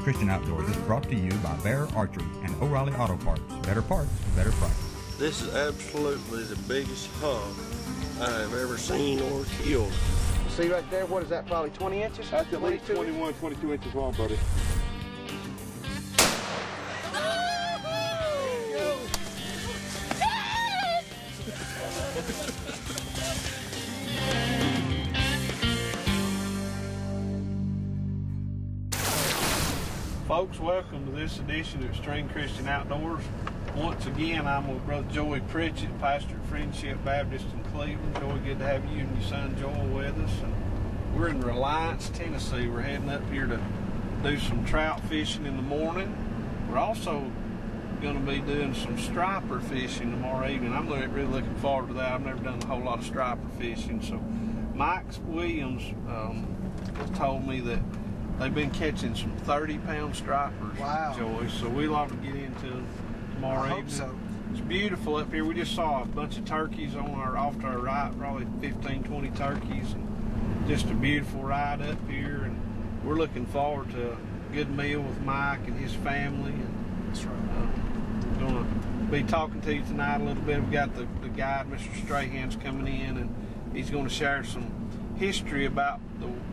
Christian Outdoors is brought to you by Bear Archery and O'Reilly Auto Parts. Better parts, better price. This is absolutely the biggest hog I have ever seen or killed. See right there, what is that, probably 20 inches? That's at least 21, 22 inches long, buddy. Folks, welcome to this edition of Extreme Christian Outdoors. Once again, I'm with Brother Joey Pritchett, pastor at Friendship Baptist in Cleveland. Joey, good to have you and your son Joel with us. And we're in Reliance, Tennessee. We're heading up here to do some trout fishing in the morning. We're also going to be doing some striper fishing tomorrow evening. I'm really looking forward to that. I've never done a whole lot of striper fishing. So Mike Williams told me that they've been catching some 30-pound stripers, wow, Joey. So we'll have to get into them tomorrow evening. I hope so. It's beautiful up here. We just saw a bunch of turkeys off to our right, probably 15, 20 turkeys. And just a beautiful ride up here. And we're looking forward to a good meal with Mike and his family. And that's right. We're going to be talking to you tonight a little bit. We've got the guide, Mr. Strahan's, coming in, and he's going to share some history about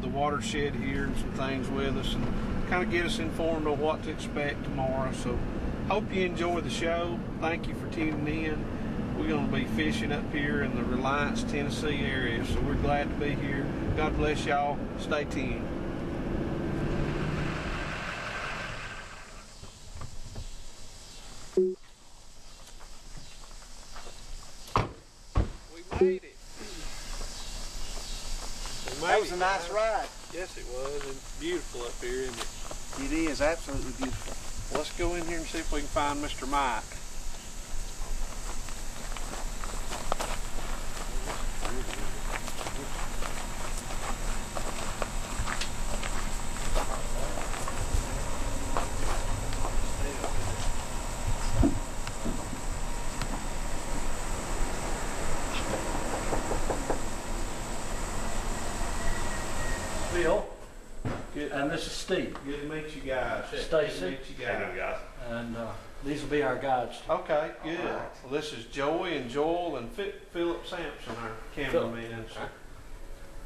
the watershed here and some things with us and kind of get us informed on what to expect tomorrow. So hope you enjoy the show. Thank you for tuning in. We're going to be fishing up here in the Reliance, Tennessee area, so we're glad to be here. God bless y'all. Stay tuned. We made it. That was a nice ride. Yes, it was. It's beautiful up here, isn't it? It is absolutely beautiful. Let's go in here and see if we can find Mr. Mike. Bill. Good. And this is Steve. Good to meet you guys. Stacy. Good to meet you guys. And these will be our guides. Okay, good. Right. Well, this is Joey and Joel and Philip Sampson, our cameraman. So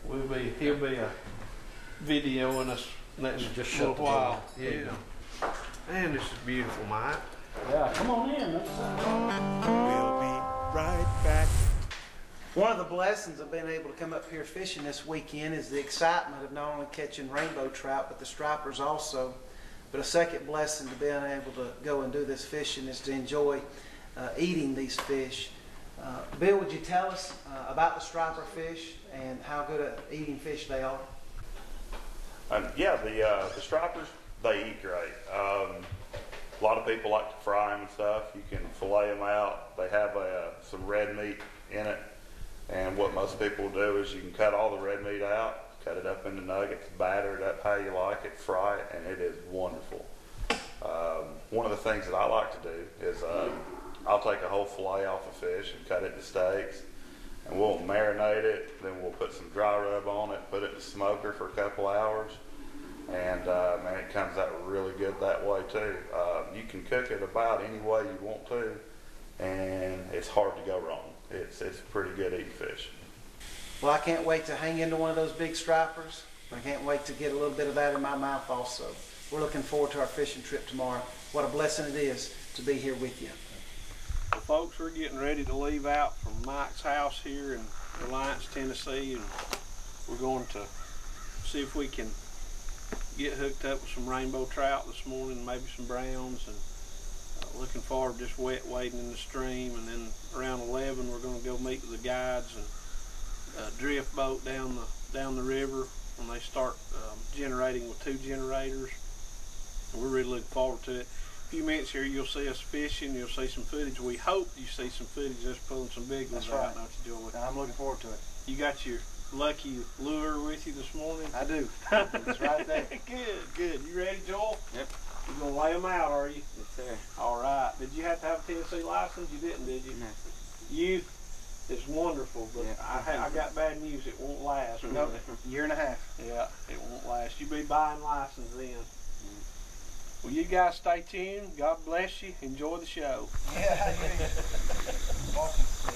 he'll be videoing us next Just little shut the while. door. Yeah. Man, this is beautiful, Mike. Yeah, come on in. We'll be right back. One of the blessings of being able to come up here fishing this weekend is the excitement of not only catching rainbow trout, but the stripers also. But a second blessing to being able to go and do this fishing is to enjoy eating these fish. Bill, would you tell us about the striper fish and how good at eating fish they are? Yeah, the stripers, they eat great. A lot of people like to fry them and stuff. You can fillet them out. They have some red meat in it. And what most people do is you can cut all the red meat out, cut it up into nuggets, batter it up how you like it, fry it, and it is wonderful. One of the things that I like to do is I'll take a whole fillet off a fish and cut it into steaks, and we'll marinate it, then we'll put some dry rub on it, put it in the smoker for a couple hours, and man, it comes out really good that way too. You can cook it about any way you want to, and it's hard to go wrong. It's pretty good eating fish. Well, I can't wait to hang into one of those big stripers. I can't wait to get a little bit of that in my mouth also. We're looking forward to our fishing trip tomorrow. What a blessing it is to be here with you. Well, folks, we're getting ready to leave out from Mike's house here in Reliance, Tennessee, and we're going to see if we can get hooked up with some rainbow trout this morning, maybe some browns, and looking forward to just wading in the stream. And then around 11 we're going to go meet with the guides and drift boat down the river when they start generating with 2 generators. And we're really looking forward to it. A few minutes here you'll see us fishing, you'll see some footage. We hope you see some footage of us pulling some big ones out. Don't you, Joey? I'm looking forward to it. You got your lucky lure with you this morning? I do. It's right there. Good. You ready, Joel? Yep. You're going to lay them out, are you? Yes, sir. All right. Did you have to have a Tennessee license? You didn't, did you? No, sir. Youth is wonderful, but yeah. I got bad news. It won't last. Nope. Really. Year and a half. Yeah, it won't last. You be buying license then. Well, you guys stay tuned. God bless you. Enjoy the show. Yeah, I hear you. Walking stick.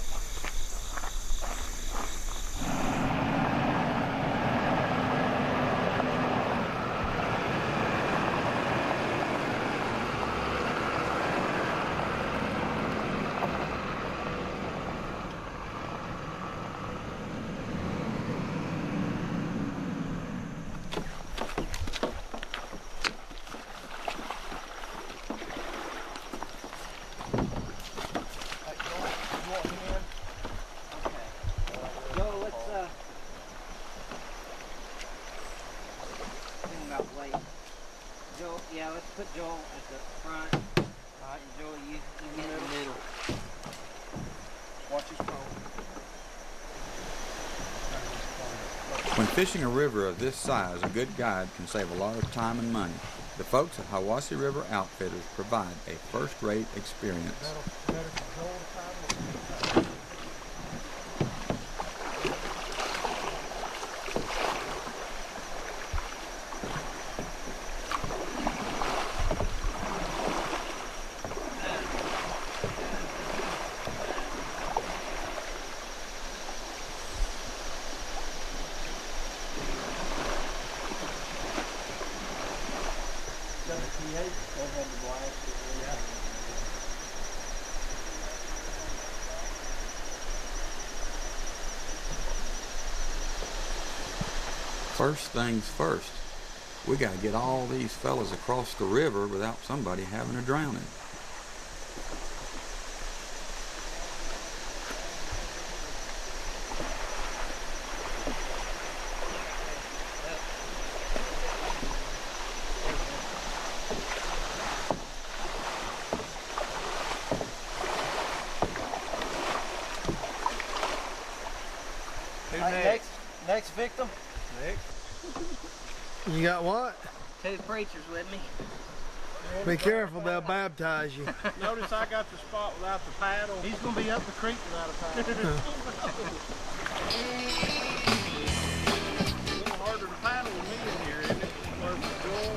Joel, yeah, let's put Joel at the front. Alright, and Joel, you get in the middle. Watch his pole. When fishing a river of this size, a good guide can save a lot of time and money. The folks at Hiwassee River Outfitters provide a first-rate experience. First things first, we got to get all these fellas across the river without somebody having a drowning. Next victim. You got what? 2 preachers with me. Be careful, they'll baptize you. Notice I got the spot without the paddle. He's going to be up the creek without a paddle. A little harder to paddle than me in here, isn't it? Versus Joel.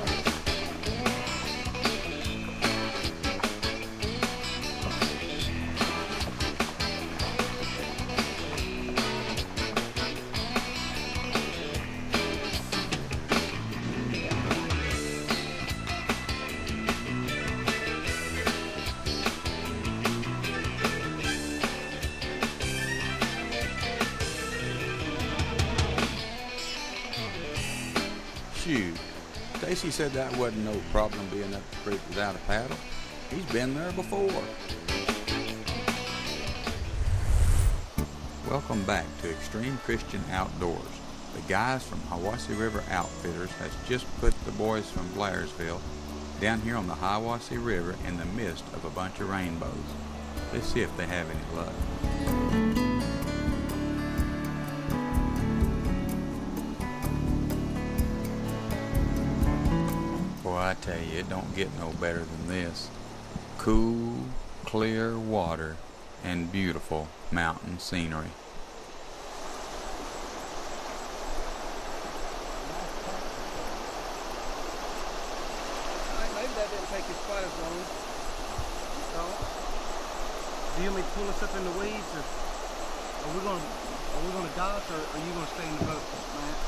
Shoot, Stacy said that wasn't no problem being up the creek without a paddle. He's been there before. Welcome back to Extreme Christian Outdoors. The guys from Hiwassee River Outfitters has just put the boys from Blairsville down here on the Hiwassee River in the midst of a bunch of rainbows. Let's see if they have any luck. Boy, I tell you, it don't get no better than this. Cool, clear water and beautiful mountain scenery. Maybe that didn't take us quite as long. Do you want me to pull us up in the weeds, or are we gonna dock, or are you gonna stay in the boat, Matt?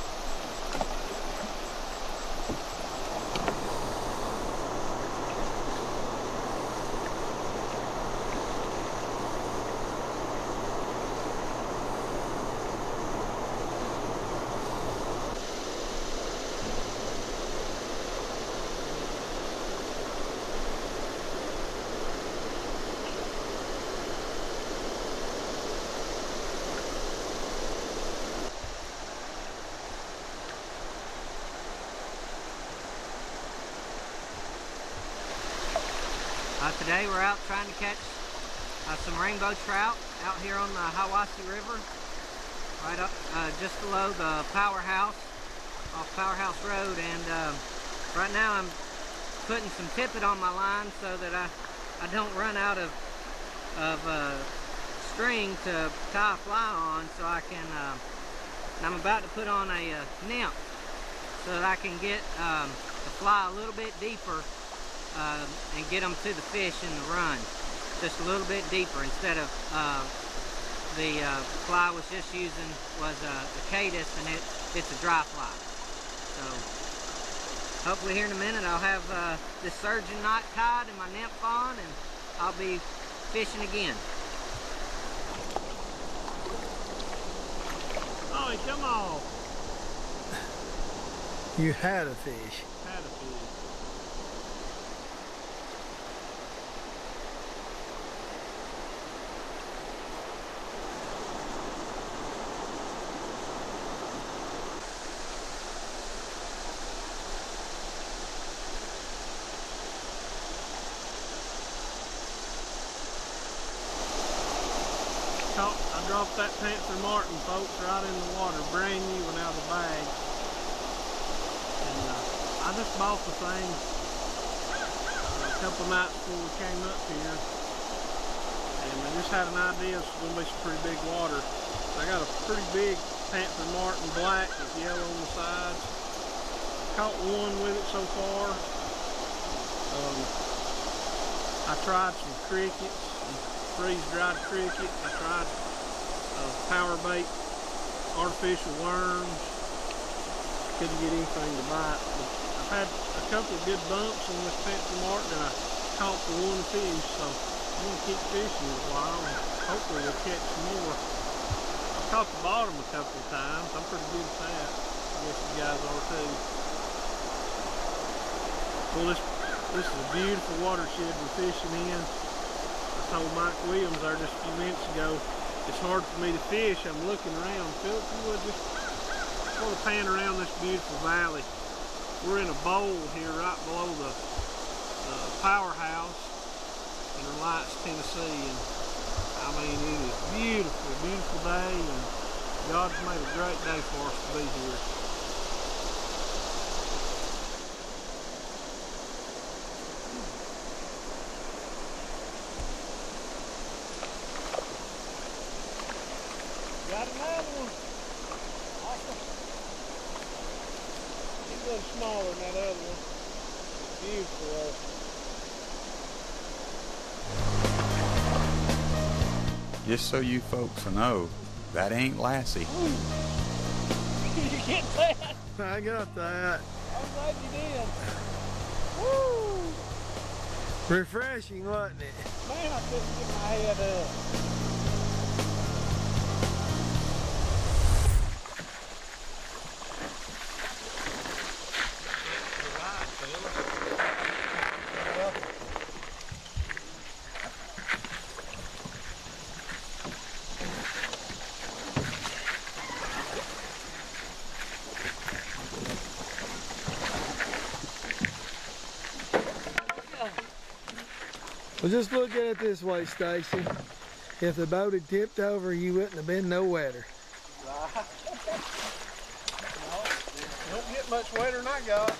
Today we're out trying to catch some rainbow trout out here on the Hiwassee River, right up just below the powerhouse, off Powerhouse Road. And right now I'm putting some tippet on my line so that I don't run out of string to tie a fly on, so I can, and I'm about to put on a nymph so that I can get the fly a little bit deeper and get them to the fish in the run, just a little bit deeper instead of the fly I was just using was a caddis, and it's a dry fly. So hopefully here in a minute I'll have this surging knot tied and my nymph on, and I'll be fishing again. Oh, come on. You had a fish. Had a fish. I dropped that Panther Martin, folks, right in the water, brand new one out of the bag. And I just bought the thing a couple nights before we came up here. And I just had an idea it's going to be some pretty big water. I got a pretty big Panther Martin black with yellow on the sides. Caught one with it so far. I tried some crickets, freeze-dried crickets. I tried power bait, artificial worms. Couldn't get anything to bite. But I've had a couple of good bumps on this Panther Martin, and I caught the one fish, so I'm going to keep fishing a while, and hopefully we'll catch some more. I've caught the bottom a couple of times. I'm pretty good at that. I guess you guys are too. Well, this is a beautiful watershed we're fishing in. I told Mike Williams there just a few minutes ago, it's hard for me to fish. I'm looking around. Phil, if you would just sort of pan around this beautiful valley. We're in a bowl here right below the powerhouse in Reliance, Tennessee. And I mean, it is beautiful, beautiful day, and God's made a great day for us to be here. Got another one. Awesome. He's a little smaller than that other one. Beautiful though. Just so you folks know, that ain't Lassie. Did you get that? I got that. I'm glad you did. Woo! Refreshing, wasn't it? Man, I couldn't get my head up. Well, just look at it this way, Stacy. If the boat had tipped over, you wouldn't have been no wetter. Right. No, don't get much wetter than I got.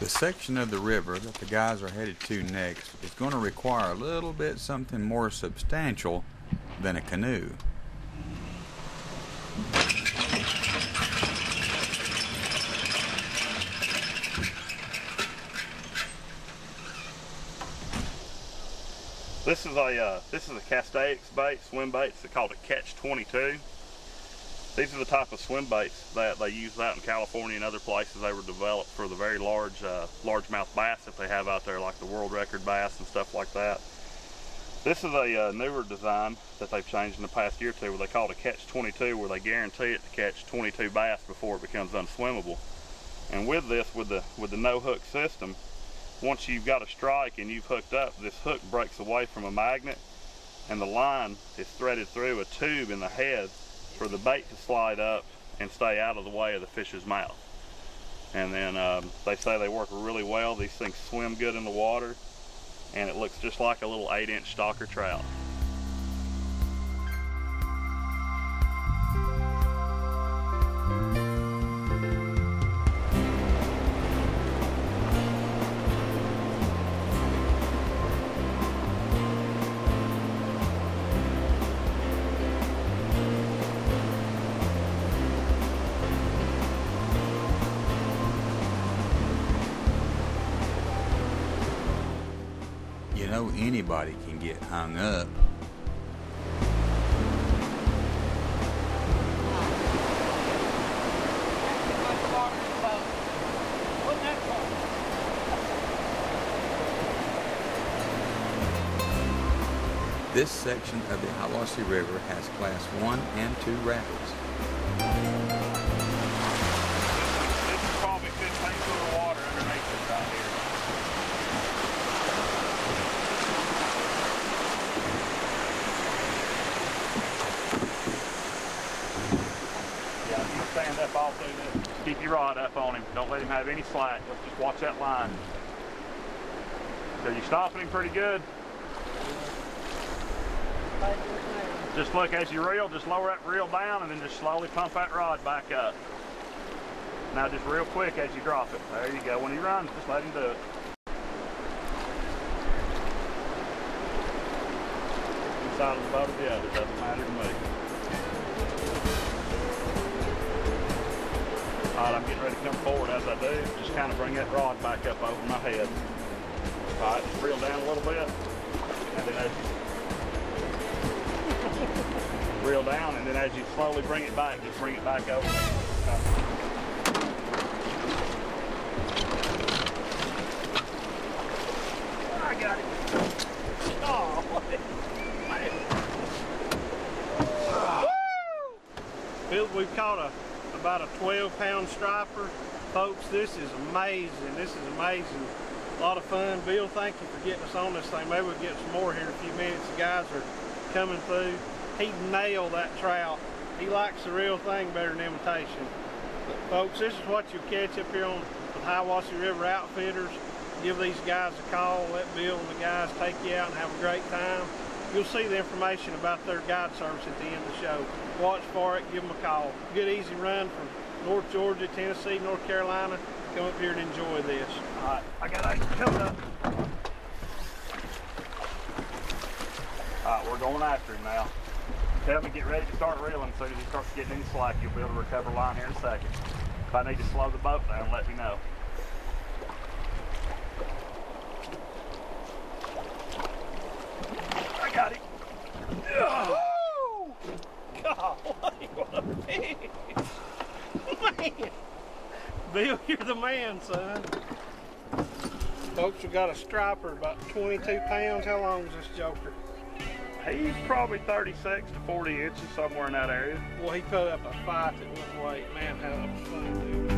The section of the river that the guys are headed to next is going to require a little bit something more substantial than a canoe. This is a Castaix bait, swim baits. They're called a Catch-22. These are the type of swim baits that they use out in California and other places. They were developed for the very large largemouth bass that they have out there, like the world record bass and stuff like that. This is a newer design that they've changed in the past year or two, where they call it a Catch-22, where they guarantee it to catch 22 bass before it becomes unswimmable. And with this, with the no hook system, once you've got a strike and you've hooked up, this hook breaks away from a magnet, and the line is threaded through a tube in the head for the bait to slide up and stay out of the way of the fish's mouth. And then they say they work really well. These things swim good in the water, and it looks just like a little 8-inch stalker trout. know anybody can get hung up. This section of the Hiwassee River has Class 1 and 2 rapids. This is probably 15 foot of water underneath us right here. Yeah, you stand up all through this. Keep your rod up on him. Don't let him have any slack. Just watch that line. So you're stopping him pretty good. Just look as you reel, just lower that reel down and then just slowly pump that rod back up. Now just real quick as you drop it. There you go. When he runs, just let him do it. One side of the boat or the other, doesn't matter to me. Alright, I'm getting ready to come forward as I do. Just kind of bring that rod back up over my head. Alright, just reel down a little bit. And then as you reel down, and then as you slowly bring it back, just bring it back over. I got it. Oh, Bill, we've caught about a 12-pound striper. Folks, this is amazing. This is amazing. A lot of fun. Bill, thank you for getting us on this thing. Maybe we'll get some more here in a few minutes. The guys are coming through. He nailed that trout. He likes the real thing better than imitation. But folks, this is what you'll catch up here on the Hiwassee River Outfitters. Give these guys a call. Let Bill and the guys take you out and have a great time. You'll see the information about their guide service at the end of the show. Watch for it. Give them a call. Good easy run from North Georgia, Tennessee, North Carolina. Come up here and enjoy this. all right, I got 8 coming up. All right, we're going after him now. Tell me, get ready to start reeling. As soon as he starts getting any slack, you'll be able to recover line here in a second. If I need to slow the boat down, let me know. I got him. Oh! Golly, what a fish. Man. Bill, you're the man, son. Folks, we got a striper about 22 pounds. How long is this joker? He's probably 36 to 40 inches, somewhere in that area. Well, he put up a fight that wouldn't wait. Man, how that was fun, dude.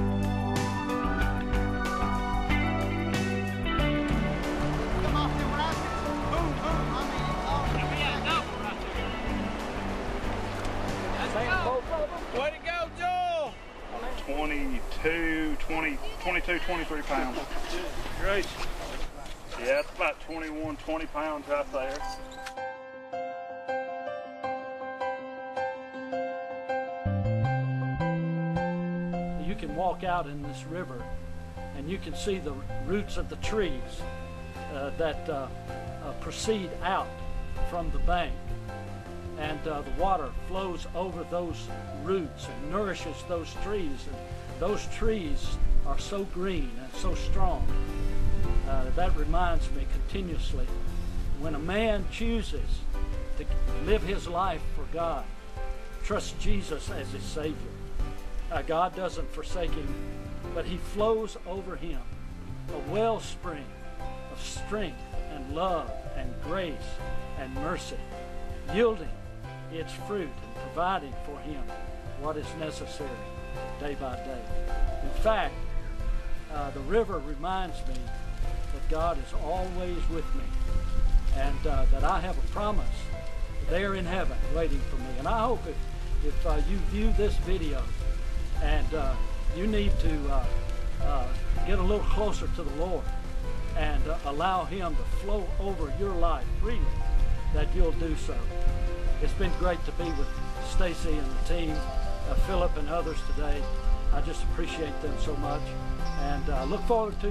Come off them rapids. Boom, boom. I mean, yeah, no. Way to go, Joel! 22, 23 pounds. Great. Yeah, it's about 21, 20 pounds right there. You can walk out in this river and you can see the roots of the trees that proceed out from the bank. And the water flows over those roots and nourishes those trees. And those trees are so green and so strong. That reminds me continuously, when a man chooses to live his life for God, trust Jesus as his Savior, God doesn't forsake him, but he flows over him, a wellspring of strength and love and grace and mercy, yielding its fruit and providing for him what is necessary day by day. In fact, the river reminds me that God is always with me, and that I have a promise there in heaven waiting for me. And I hope if you view this video and you need to get a little closer to the Lord and allow him to flow over your life freely, that you'll do so. It's been great to be with Stacy and the team, Philip and others today. I just appreciate them so much, and look forward to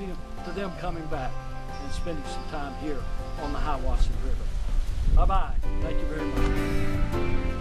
them coming back and spending some time here on the Hiwassee River. Bye-bye. Thank you very much.